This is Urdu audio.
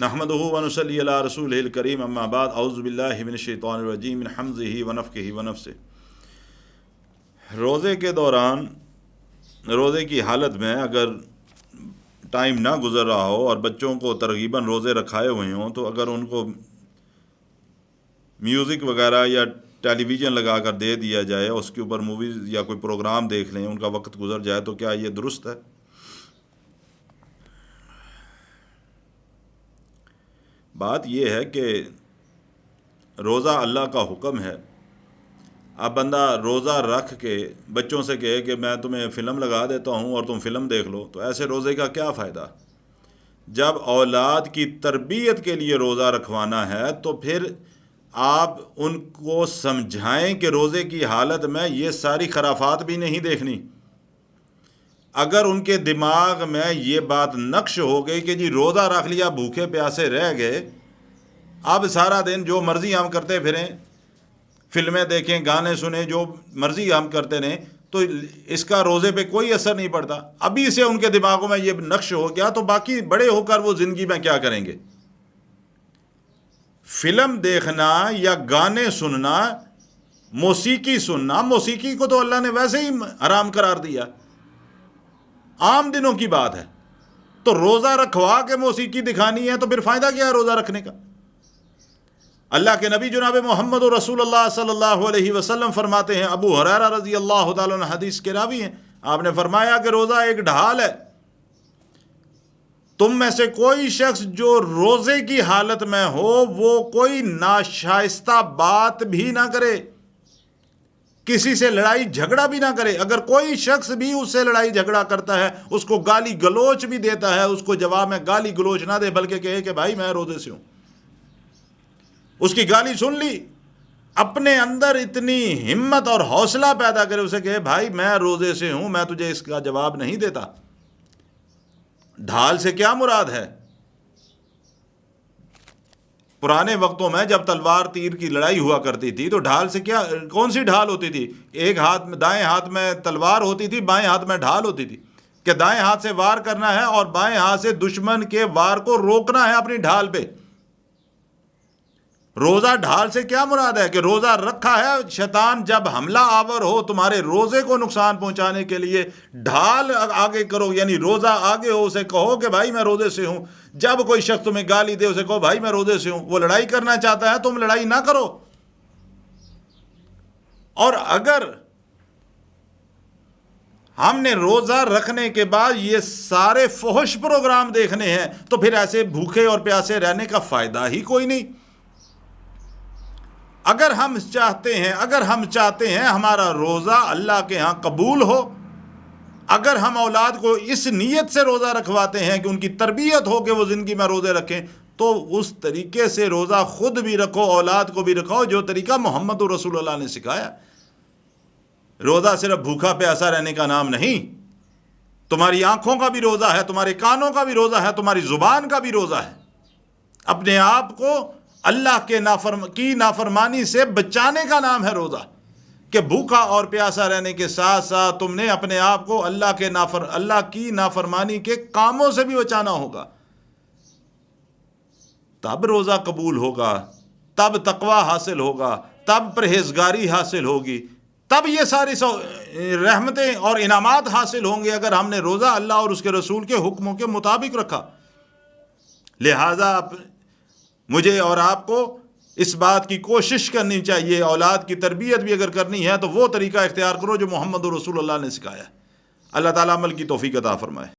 نحمدہ ونصلی علی رسولہ الکریم، اما بعد، اعوذ باللہ من الشیطان الرجیم، من حمزہ ونفخہ ونفثہ۔ روزے کے دوران، روزے کی حالت میں اگر ٹائم نہ گزر رہا ہو اور بچوں کو ترغیباً روزے رکھائے ہوئے ہوں، تو اگر ان کو میوزک وغیرہ یا ٹیلی ویژن لگا کر دے دیا جائے، اس کے اوپر موویز یا کوئی پروگرام دیکھ لیں، ان کا وقت گزر جائے، تو کیا یہ درست ہے؟ بات یہ ہے کہ روزہ اللہ کا حکم ہے۔ اب بندہ روزہ رکھ کے بچوں سے کہے کہ میں تمہیں فلم لگا دیتا ہوں اور تم فلم دیکھ لو، تو ایسے روزے کا کیا فائدہ؟ جب اولاد کی تربیت کے لیے روزہ رکھوانا ہے تو پھر آپ ان کو سمجھائیں کہ روزے کی حالت میں یہ ساری خرافات بھی نہیں دیکھنی۔ اگر ان کے دماغ میں یہ بات نقش ہو گئی کہ جی روزہ رکھ لیا، بھوکے پیاسے رہ گئے، اب سارا دن جو مرضی ہم کرتے پھریں، فلمیں دیکھیں، گانے سنیں، جو مرضی ہم کرتے رہیں، تو اس کا روزے پہ کوئی اثر نہیں پڑتا۔ ابھی سے ان کے دماغوں میں یہ نقش ہو گیا تو باقی بڑے ہو کر وہ زندگی میں کیا کریں گے؟ فلم دیکھنا یا گانے سننا، موسیقی سننا، موسیقی کو تو اللہ نے ویسے ہی حرام قرار دیا، عام دنوں کی بات ہے۔ تو روزہ رکھوا کے موسیقی دکھانی ہے تو پھر فائدہ کیا ہے روزہ رکھنے کا؟ اللہ کے نبی جناب محمد رسول اللہ صلی اللہ علیہ وسلم فرماتے ہیں، ابو ہریرہ رضی اللہ تعالیٰ عنہ حدیث کے راوی ہیں، آپ نے فرمایا کہ روزہ ایک ڈھال ہے، تم میں سے کوئی شخص جو روزے کی حالت میں ہو وہ کوئی ناشائستہ بات بھی نہ کرے، کسی سے لڑائی جھگڑا بھی نہ کرے۔ اگر کوئی شخص بھی اس سے لڑائی جھگڑا کرتا ہے، اس کو گالی گلوچ بھی دیتا ہے، اس کو جواب میں گالی گلوچ نہ دے، بلکہ کہے کہ بھائی میں روزے سے ہوں۔ اس کی گالی سن لی، اپنے اندر اتنی ہمت اور حوصلہ پیدا کرے، اسے کہے بھائی میں روزے سے ہوں، میں تجھے اس کا جواب نہیں دیتا۔ ڈھال سے کیا مراد ہے؟ پرانے وقتوں میں جب تلوار تیر کی لڑائی ہوا کرتی تھی تو ڈھال سے کیا، کون سی ڈھال ہوتی تھی؟ ایک ہاتھ میں، دائیں ہاتھ میں تلوار ہوتی تھی، بائیں ہاتھ میں ڈھال ہوتی تھی، کہ دائیں ہاتھ سے وار کرنا ہے اور بائیں ہاتھ سے دشمن کے وار کو روکنا ہے اپنی ڈھال پہ۔ روزہ ڈھال سے کیا مراد ہے؟ کہ روزہ رکھا ہے، شیطان جب حملہ آور ہو تمہارے روزے کو نقصان پہنچانے کے لیے، ڈھال آگے کرو، یعنی روزہ آگے ہو، اسے کہو کہ بھائی میں روزے سے ہوں۔ جب کوئی شخص تمہیں گالی دے، اسے کہو بھائی میں روزے سے ہوں۔ وہ لڑائی کرنا چاہتا ہے، تم لڑائی نہ کرو۔ اور اگر ہم نے روزہ رکھنے کے بعد یہ سارے فحش پروگرام دیکھنے ہیں تو پھر ایسے بھوکے اور پیاسے رہنے کا فائدہ ہی کوئی نہیں۔ اگر ہم چاہتے ہیں ہمارا روزہ اللہ کے ہاں قبول ہو، اگر ہم اولاد کو اس نیت سے روزہ رکھواتے ہیں کہ ان کی تربیت ہو کہ وہ زندگی میں روزے رکھیں، تو اس طریقے سے روزہ خود بھی رکھو، اولاد کو بھی رکھو، جو طریقہ محمد رسول اللہ نے سکھایا۔ روزہ صرف بھوکا پیاسا رہنے کا نام نہیں، تمہاری آنکھوں کا بھی روزہ ہے، تمہارے کانوں کا بھی روزہ ہے، تمہاری زبان کا بھی روزہ ہے۔ اپنے آپ کو اللہ کے نافرمانی سے بچانے کا نام ہے روزہ، کہ بھوکا اور پیاسا رہنے کے ساتھ ساتھ تم نے اپنے آپ کو اللہ کی نافرمانی کے کاموں سے بھی بچانا ہوگا۔ تب روزہ قبول ہوگا، تب تقوی حاصل ہوگا، تب پرہیزگاری حاصل ہوگی، تب یہ ساری رحمتیں اور انعامات حاصل ہوں گے اگر ہم نے روزہ اللہ اور اس کے رسول کے حکموں کے مطابق رکھا۔ لہٰذا مجھے اور آپ کو اس بات کی کوشش کرنی چاہیے، اولاد کی تربیت بھی اگر کرنی ہے تو وہ طریقہ اختیار کرو جو محمد رسول اللہ نے سکھایا ہے۔ اللہ تعالیٰ عمل کی توفیق عطا فرمائے۔